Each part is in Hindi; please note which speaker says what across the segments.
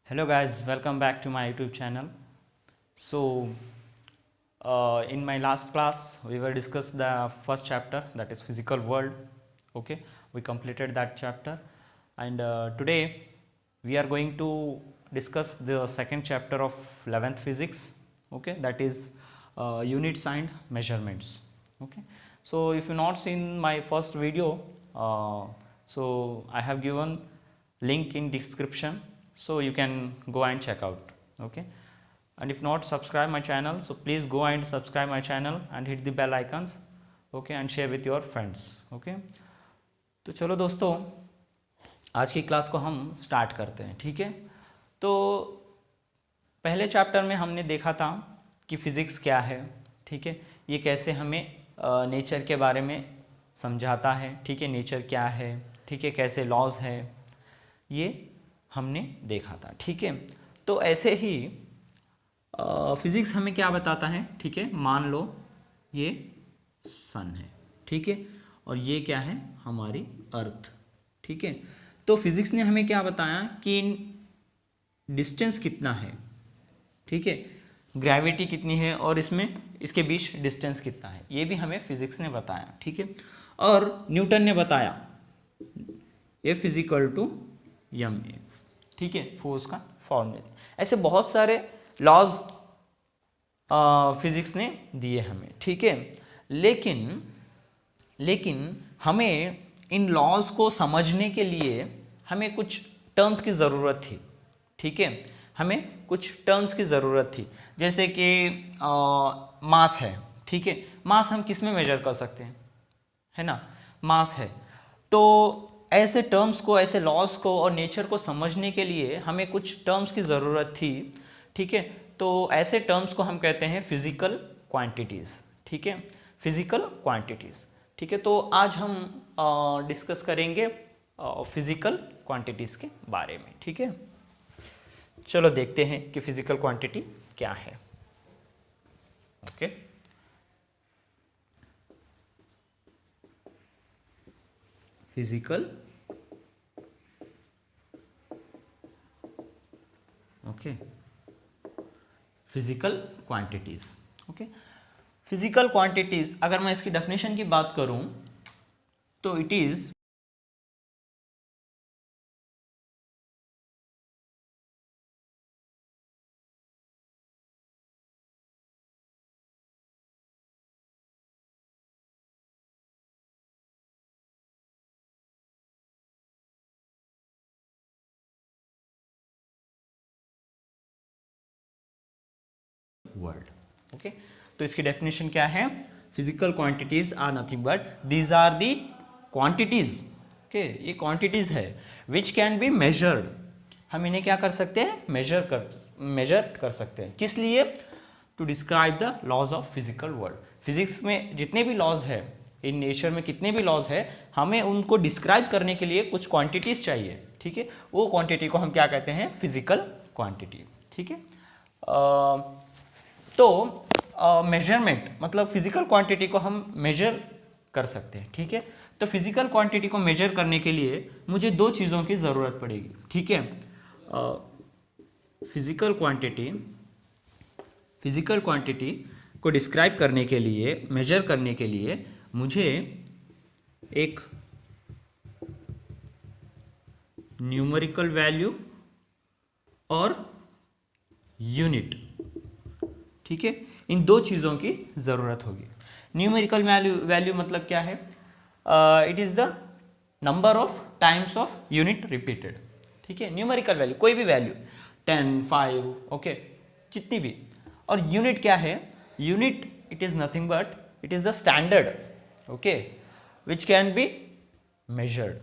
Speaker 1: Hello guys, welcome back to my YouTube channel. So in my last class we were discussed the first chapter, that is physical world. Okay, we completed that chapter, and today we are going to discuss the second chapter of 11th physics. Okay, that is units and measurements. Okay, so if you not seen my first video, so I have given link in description, so you can go and check out. Okay, and if not subscribe my channel, so please go and subscribe my channel and hit the bell icons. Okay, and share with your friends. Okay, तो चलो दोस्तों, आज की क्लास को हम स्टार्ट करते हैं. ठीक है, तो पहले चैप्टर में हमने देखा था कि फिज़िक्स क्या है. ठीक है, ये कैसे हमें नेचर के बारे में समझाता है. ठीक है, नेचर क्या है, ठीक है, कैसे लॉज है, ये हमने देखा था. ठीक है, तो ऐसे ही फिज़िक्स हमें क्या बताता है. ठीक है, मान लो ये सन है. ठीक है, और ये क्या है, हमारी अर्थ. ठीक है, तो फिज़िक्स ने हमें क्या बताया कि डिस्टेंस कितना है. ठीक है, ग्रेविटी कितनी है और इसमें इसके बीच डिस्टेंस कितना है, ये भी हमें फिज़िक्स ने बताया. ठीक है, और न्यूटन ने बताया F equal to m a. ठीक है, फोर्स का फॉर्मूला. ऐसे बहुत सारे लॉज फिजिक्स ने दिए हमें. ठीक है, लेकिन हमें इन लॉज को समझने के लिए हमें कुछ टर्म्स की ज़रूरत थी. ठीक है, हमें कुछ टर्म्स की ज़रूरत थी, जैसे कि मास है. ठीक है, मास हम किस में मेजर कर सकते हैं, है ना, मास है. तो ऐसे टर्म्स को, ऐसे लॉज को और नेचर को समझने के लिए हमें कुछ टर्म्स की ज़रूरत थी. ठीक है, तो ऐसे टर्म्स को हम कहते हैं फिजिकल क्वांटिटीज़. ठीक है, फिजिकल क्वांटिटीज़. ठीक है, तो आज हम डिस्कस करेंगे फिजिकल क्वांटिटीज़ के बारे में. ठीक है, चलो देखते हैं कि फिजिकल क्वांटिटी क्या है. Okay, physical physical quantities. Okay, physical quantities, अगर मैं इसकी डेफिनेशन की बात करूं तो इट इज वर्ल्ड. ओके, तो इसकी डेफिनेशन क्या है. Physical quantities are nothing but these are the quantities. Okay, ये क्वांटिटीज है विच कैन बी मेजर्ड. हम इन्हें क्या कर सकते हैं, मेजर कर सकते हैं. किस लिए, to describe the laws of physical world. Physics में जितने भी लॉज है, इन नेचर में कितने भी लॉज है, हमें उनको डिस्क्राइब करने के लिए कुछ क्वांटिटीज चाहिए. ठीक है, वो क्वांटिटी को हम क्या कहते हैं, फिजिकल क्वांटिटी. ठीक है, तो मेजरमेंट मतलब फिजिकल क्वांटिटी को हम मेजर कर सकते हैं. ठीक है, तो फिजिकल क्वांटिटी को मेजर करने के लिए मुझे दो चीज़ों की ज़रूरत पड़ेगी. ठीक है, फिजिकल क्वांटिटी को डिस्क्राइब करने के लिए, मेजर करने के लिए मुझे एक न्यूमेरिकल वैल्यू और यूनिट. ठीक है, इन दो चीज़ों की ज़रूरत होगी. न्यूमेरिकल वैल्यू मतलब क्या है, it is the number of times of unit repeated. ठीक है, न्यूमेरिकल वैल्यू कोई भी वैल्यू, 10, 5, ओके, जितनी भी. और यूनिट क्या है, unit it is nothing but it is the standard. Okay, which can be measured.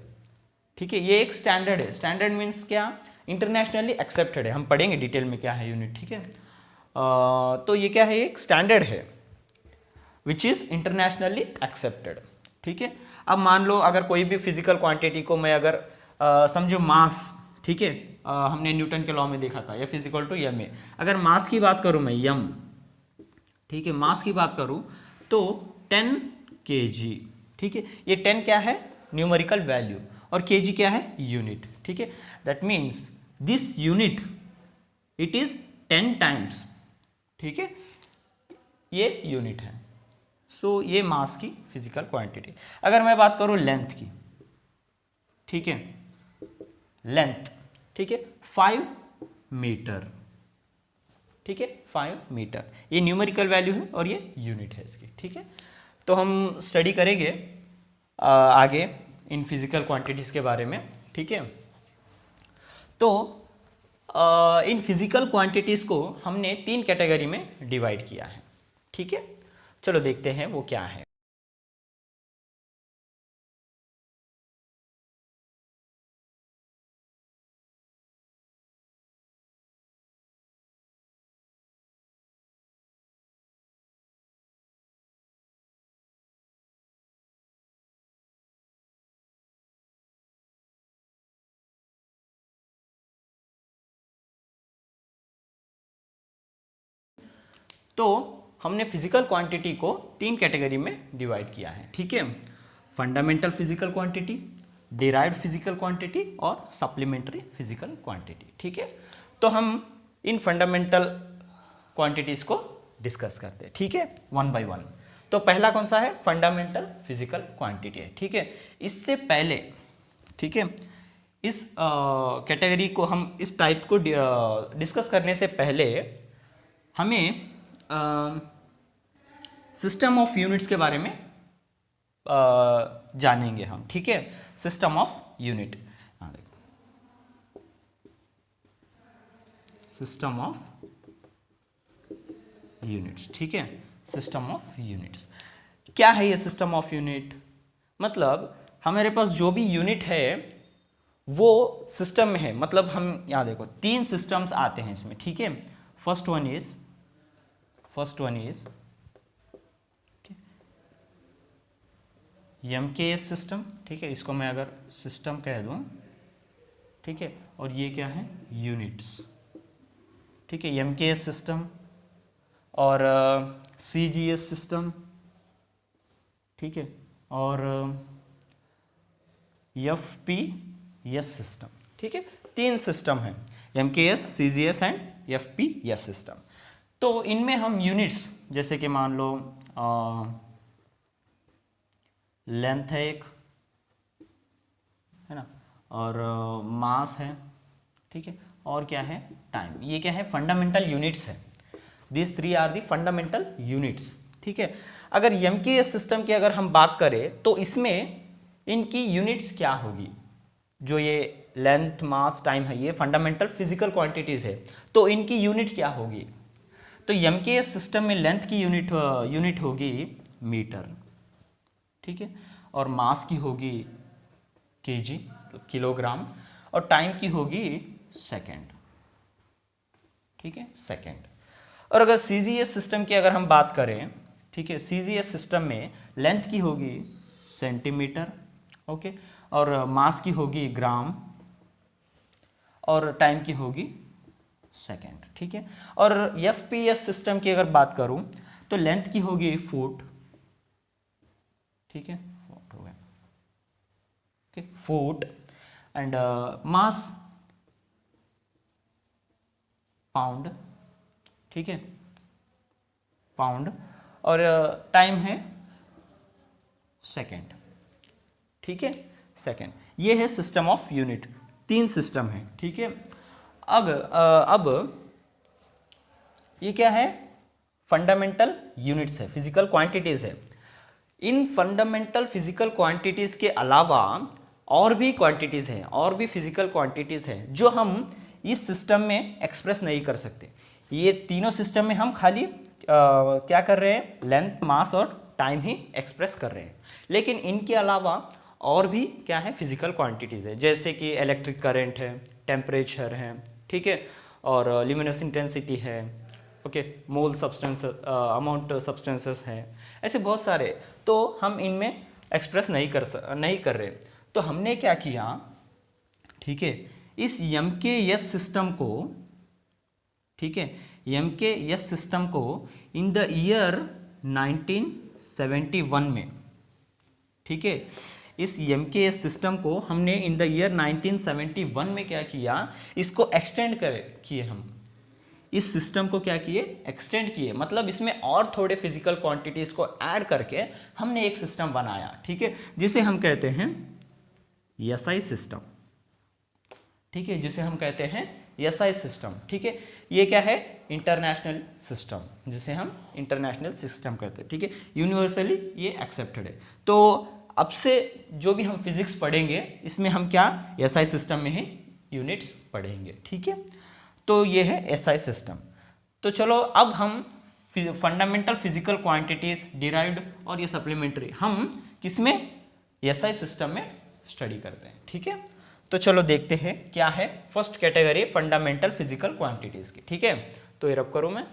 Speaker 1: ठीक है, ये एक स्टैंडर्ड है. स्टैंडर्ड मीन्स क्या, इंटरनेशनली एक्सेप्टेड है. हम पढ़ेंगे डिटेल में क्या है यूनिट. ठीक है, तो ये क्या है, एक स्टैंडर्ड है विच इज़ इंटरनेशनली एक्सेप्टेड. ठीक है, अब मान लो अगर कोई भी फिजिकल क्वांटिटी को मैं अगर समझो मास. ठीक है, हमने न्यूटन के लॉ में देखा था F equal to m a. अगर मास की बात करूं मैं, यम. ठीक है, मास की बात करूं तो 10 kg. ठीक है, ये 10 क्या है, न्यूमेरिकल वैल्यू, और kg क्या है, यूनिट. ठीक है, that means this unit it is 10 times, ठीक है, ये यूनिट है। सो ये मास की फिजिकल क्वांटिटी। अगर मैं बात करूं लेंथ की, ठीक है, लेंथ, ठीक है, 5 मीटर, ठीक है, 5 मीटर, ये न्यूमेरिकल वैल्यू है और ये यूनिट है इसकी, ठीक है। तो हम स्टडी करेंगे आगे इन फिजिकल क्वांटिटीज के बारे में, ठीक है। तो इन फिजिकल क्वांटिटीज को हमने 3 कैटेगरी में डिवाइड किया है, ठीक है। चलो देखते हैं वो क्या है। तो हमने फिजिकल क्वांटिटी को 3 कैटेगरी में डिवाइड किया है, ठीक है। Fundamental physical quantity, derived physical quantity और सप्लीमेंट्री फिजिकल क्वांटिटी, ठीक है। तो हम इन फंडामेंटल क्वांटिटीज को डिस्कस करते हैं, ठीक है, वन बाय वन। तो पहला कौन सा है? फंडामेंटल फिजिकल क्वांटिटी है, ठीक है। इससे पहले, ठीक है, इस कैटेगरी को हम इस टाइप को डिस्कस करने से पहले हमें सिस्टम ऑफ यूनिट्स के बारे में जानेंगे हम, ठीक है। System of unit, system of units, ठीक है, सिस्टम ऑफ यूनिट्स। क्या है ये सिस्टम ऑफ यूनिट? मतलब हमारे पास जो भी यूनिट है वो सिस्टम में है। मतलब हम यहाँ देखो 3 सिस्टम्स आते हैं इसमें, ठीक है। First one is MKS system, ठीक है, इसको मैं अगर सिस्टम कह दूं, ठीक है, और ये क्या है? यूनिट्स, ठीक है, MKS सिस्टम और CGS सिस्टम, ठीक है, और FPS सिस्टम, ठीक है। 3 सिस्टम है, MKS, CGS and FPS system. तो इनमें हम यूनिट्स, जैसे कि मान लो लेंथ है एक, है ना, और मास है, ठीक है, और क्या है? टाइम। ये क्या है? फंडामेंटल यूनिट्स है। This 3 are the fundamental units, ठीक है। अगर MKS सिस्टम की अगर हम बात करें तो इसमें इनकी यूनिट्स क्या होगी? जो ये लेंथ, मास, टाइम है, ये फंडामेंटल फिजिकल क्वांटिटीज है, तो इनकी यूनिट क्या होगी? तो MKS सिस्टम में लेंथ की यूनिट होगी मीटर, ठीक है, और मास की होगी kg, किलोग्राम, और टाइम की होगी सेकेंड, ठीक है, सेकेंड। और अगर CGS सिस्टम की अगर हम बात करें, ठीक है, CGS सिस्टम में लेंथ की होगी सेंटीमीटर, ओके, और मास की होगी ग्राम, और टाइम की होगी सेकेंड, ठीक है। और FPS सिस्टम की अगर बात करूं तो लेंथ की होगी फुट, ठीक है, फुट हो गया, ठीक, फुट, एंड मास पाउंड, ठीक है, पाउंड, और टाइम है सेकेंड, ठीक है, सेकेंड। ये है सिस्टम ऑफ यूनिट, 3 सिस्टम है, ठीक है। अब ये क्या है? फंडामेंटल यूनिट्स है, फिजिकल क्वांटिटीज है। इन फंडामेंटल फिजिकल क्वांटिटीज के अलावा और भी क्वांटिटीज हैं, और भी फिजिकल क्वांटिटीज हैं जो हम इस सिस्टम में एक्सप्रेस नहीं कर सकते। ये तीनों सिस्टम में हम खाली क्या कर रहे हैं? लेंथ, मास और टाइम ही एक्सप्रेस कर रहे हैं। लेकिन इनके अलावा और भी क्या है? फिजिकल क्वांटिटीज है, जैसे कि इलेक्ट्रिक करंट है, टेम्परेचर है, ठीक है, और ल्यूमिनस इंटेंसिटी है, ओके, मोल सब्सटेंस, अमाउंट सब्सटेंसेस है, ऐसे बहुत सारे। तो हम इनमें एक्सप्रेस नहीं कर रहे। तो हमने क्या किया, ठीक है, इस MKS सिस्टम को, ठीक है, MKS सिस्टम को इन द ईयर 1971 में, ठीक है, इस MKS सिस्टम को हमने इन द ईयर 1971 में क्या किया? इसको एक्सटेंड किए हम, इस सिस्टम को क्या किए, एक्सटेंड किए, मतलब इसमें और थोड़े फिजिकल क्वांटिटीज को ऐड करके हमने एक सिस्टम बनाया, ठीक है, जिसे हम कहते हैं एसआई सिस्टम, ठीक है, जिसे हम कहते हैं एसआई सिस्टम, ठीक है। ये क्या है, इंटरनेशनल सिस्टम, जिसे हम इंटरनेशनल सिस्टम कहते हैं, ठीक है, यूनिवर्सली ये एक्सेप्टेड है। तो अब से जो भी हम फिजिक्स पढ़ेंगे इसमें हम क्या एसआई सिस्टम में ही यूनिट्स पढ़ेंगे, ठीक है। तो ये है एसआई सिस्टम। तो चलो अब हम फंडामेंटल फिजिकल क्वांटिटीज, डिराइव्ड और ये सप्लीमेंट्री हम किसमें, एसआई सिस्टम में स्टडी करते हैं, ठीक है। तो चलो देखते हैं क्या है first category fundamental physical quantities की, ठीक है। तो ये रब करूं मैं,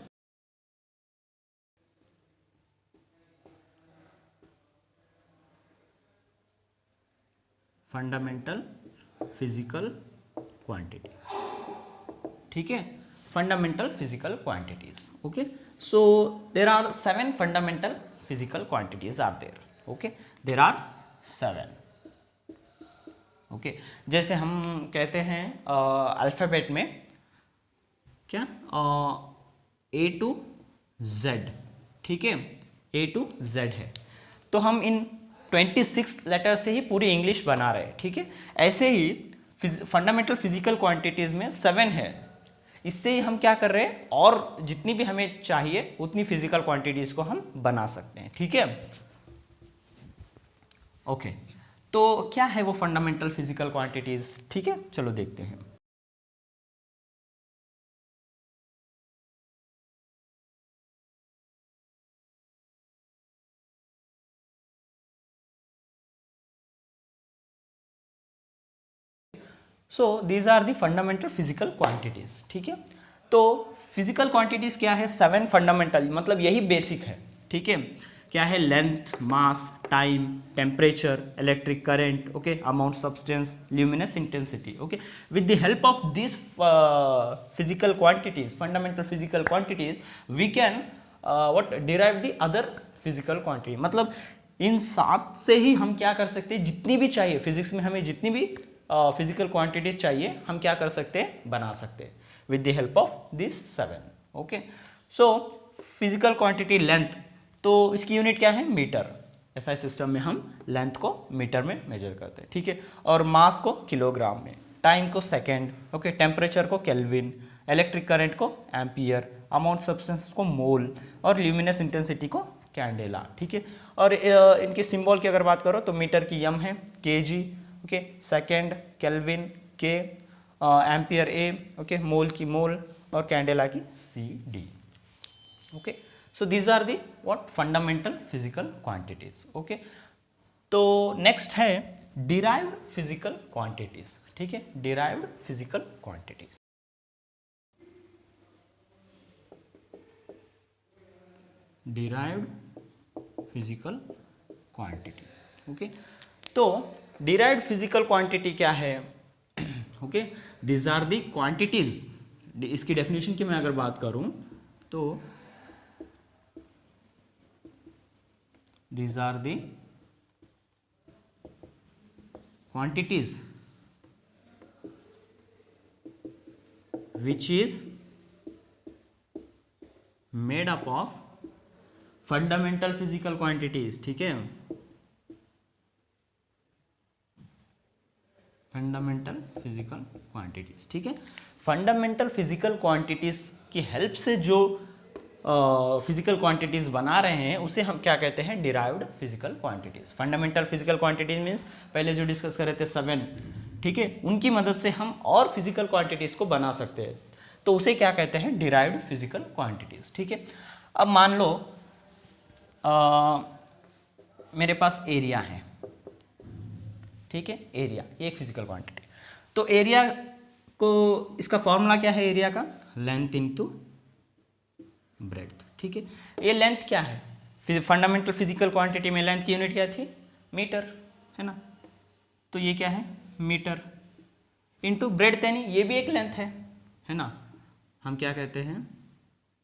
Speaker 1: फंडामेंटल फिजिकल क्वांटिटी, ठीक है, fundamental physical quantities, okay. So there are 7 fundamental physical quantities are there, okay, there are 7, okay. जैसे हम कहते हैं अल्फाबेट में क्या, A to Z, ठीक है, A to Z है, तो हम इन 26 लेटर से ही पूरी इंग्लिश बना रहे हैं, ठीक है। ऐसे ही फंडामेंटल फिजिकल क्वांटिटीज में 7 है, इससे ही हम क्या कर रहे हैं, और जितनी भी हमें चाहिए उतनी फिजिकल क्वांटिटीज को हम बना सकते हैं, ठीक है, ओके। तो क्या है वो फंडामेंटल फिजिकल क्वांटिटीज, ठीक है, चलो देखते हैं। So these are the fundamental physical quantities, ठीक है। तो फिजिकल क्वांटिटीज क्या है, 7 फंडामेंटल, मतलब यही बेसिक है, ठीक है। क्या है, length, mass, time, temperature, electric current, okay, amount, substance, luminous intensity, okay. With the help of this physical quantities, fundamental physical quantities, we can what derive the other physical quantity, मतलब इन 7 से ही हम क्या कर सकते हैं, जितनी भी चाहिए फिजिक्स में हमें जितनी भी फिजिकल क्वांटिटीज चाहिए हम क्या कर सकते हैं, बना सकते हैं with the help of this 7, okay. So physical quantity length, तो इसकी यूनिट क्या है, मीटर, एसआई सिस्टम में हम लेंथ को मीटर में मेजर करते हैं, ठीक है, और मास को किलोग्राम में, टाइम को सेकेंड, ओके, टेम्परेचर को केल्विन, इलेक्ट्रिक करंट को एम्पियर, अमाउंट सब्सटेंस को मोल, और ल्यूमिनस इंटेंसिटी को कैंडेला, ठीक है। और इनके सिंबल की अगर बात करो तो मीटर की एम है, kg, okay, second kelvin K, ampere A, okay, mole की मोल, और कैंडेला की C D, okay. So these are the what fundamental physical quantities, okay. तो नेक्स्ट है डिराइव्ड फिजिकल क्वांटिटीज, ठीक है, derived physical quantities, derived physical quantity, okay. तो डिराइव्ड फिजिकल क्वांटिटी क्या है, okay, this are the quantities, इसकी डेफिनेशन की मैं अगर बात करूं तो these are the quantities which is made up of fundamental physical quantities, ठीक है, फंडामेंटल फिजिकल क्वांटिटीज, ठीक है। फंडामेंटल फिजिकल क्वांटिटीज की हेल्प से जो फिजिकल क्वांटिटीज बना रहे हैं उसे हम क्या कहते हैं, derived physical quantities. Fundamental physical quantities means पहले जो डिस्कस कर रहे थे 7, ठीक है, उनकी मदद से हम और फिजिकल क्वांटिटीज को बना सकते हैं, तो उसे क्या कहते हैं, डिराइव्ड फिजिकल क्वांटिटीज, ठीक है। अब मान लो मेरे पास एरिया है, ठीक है, एरिया एक फिजिकल क्वांटिटी, तो एरिया को इसका फॉर्मूला क्या है, एरिया का लेंथ इनटू ब्रेड्थ, ठीक है। ये लेंथ क्या है, फंडामेंटल फिजिकल क्वांटिटी में लेंथ की यूनिट क्या थी, मीटर, है ना, तो ये क्या है, मीटर, इनटू ब्रेड्थ, यानी ये भी एक लेंथ है ना, हम क्या कहते हैं,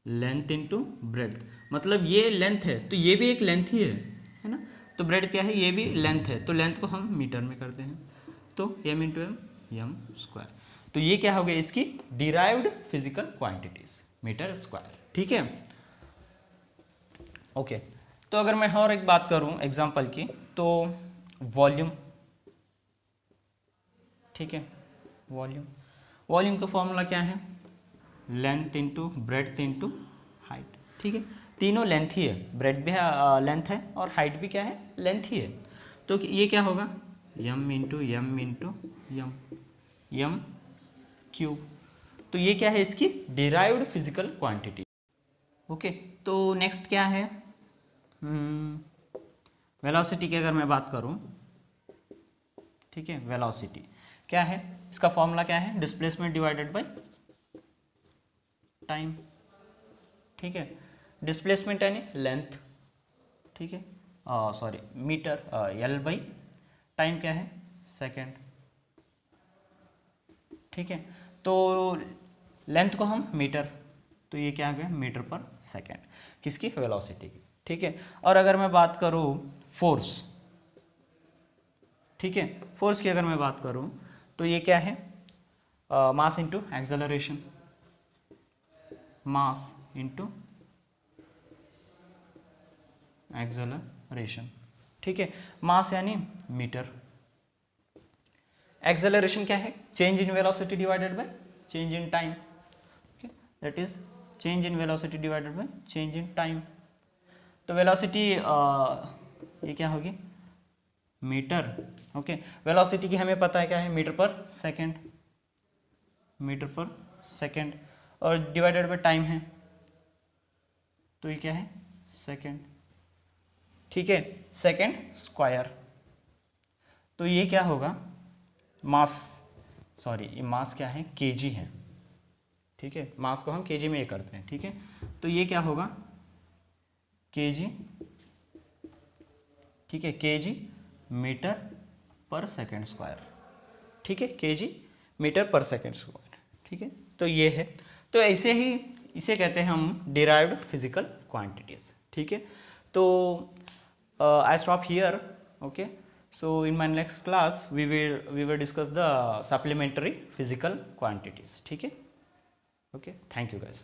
Speaker 1: लेंथ इनटू ब्रेड्थ, मतलब ये लेंथ है तो ये भी एक लेंथ ही है ना, तो ब्रेड्थ क्या है, ये भी लेंथ है, तो लेंथ को हम मीटर में करते हैं, तो m इंटू एम स्क्वायर, तो ये क्या हो गया, इसकी derived physical quantities, metre square, ठीक है। ओके, तो अगर मैं और एक बात करूं एग्जांपल की, तो वॉल्यूम, ठीक है, वॉल्यूम का फॉर्मूला क्या है, length into breadth into height, ठीक है। तीनों लेंथ ही है, ब्रेड भी है, लेंथ है, और हाइट भी क्या है, लेंथ ही है। तो ये क्या होगा, यम इंटू यम क्यूब। तो ये क्या है, इसकी डिराइव्ड फिजिकल क्वांटिटी। ओके, तो नेक्स्ट क्या है, वेलोसिटी की अगर मैं बात करूं, ठीक है, वेलोसिटी क्या है, इसका फॉर्मूला क्या है, डिस्प्लेसमेंट डिवाइडेड बाय टाइम, ठीक है। डिस्प्लेसमेंट यानी लेंथ, ठीक है, sorry metre, L by time क्या है, सेकेंड, ठीक है। तो लेंथ को हम मीटर, तो ये क्या आ गया, मीटर पर सेकेंड, किसकी, वेलोसिटी की, ठीक है। और अगर मैं बात करूं फोर्स, ठीक है, फोर्स की अगर मैं बात करूं तो ये क्या है, mass into acceleration, mass into acceleration, ठीक है। मास यानी मीटर, एक्सेलरेशन क्या है, change in velocity divided by change in time, okay, that is change in velocity divided by change in time. तो वेलोसिटी ये क्या होगी, मीटर, ओके। वेलोसिटी की हमें पता है क्या है, मीटर पर सेकेंड, और डिवाइडेड बाय टाइम है, तो ये क्या है, सेकेंड, ठीक है, सेकेंड स्क्वायर। तो ये क्या होगा, मास, सॉरी ये मास क्या है, केजी है, ठीक है, मास को हम केजी में ये करते हैं, ठीक है। तो ये क्या होगा, केजी, ठीक है, केजी मीटर पर सेकेंड स्क्वायर, ठीक है, केजी मीटर पर सेकेंड स्क्वायर, ठीक है। तो ये है, तो ऐसे ही इसे कहते हैं हम डिराइव्ड फिजिकल क्वांटिटीज, ठीक है। तो I stop here, okay. So in my next class we will discuss the supplementary physical quantities, ठीक है, okay, thank you guys.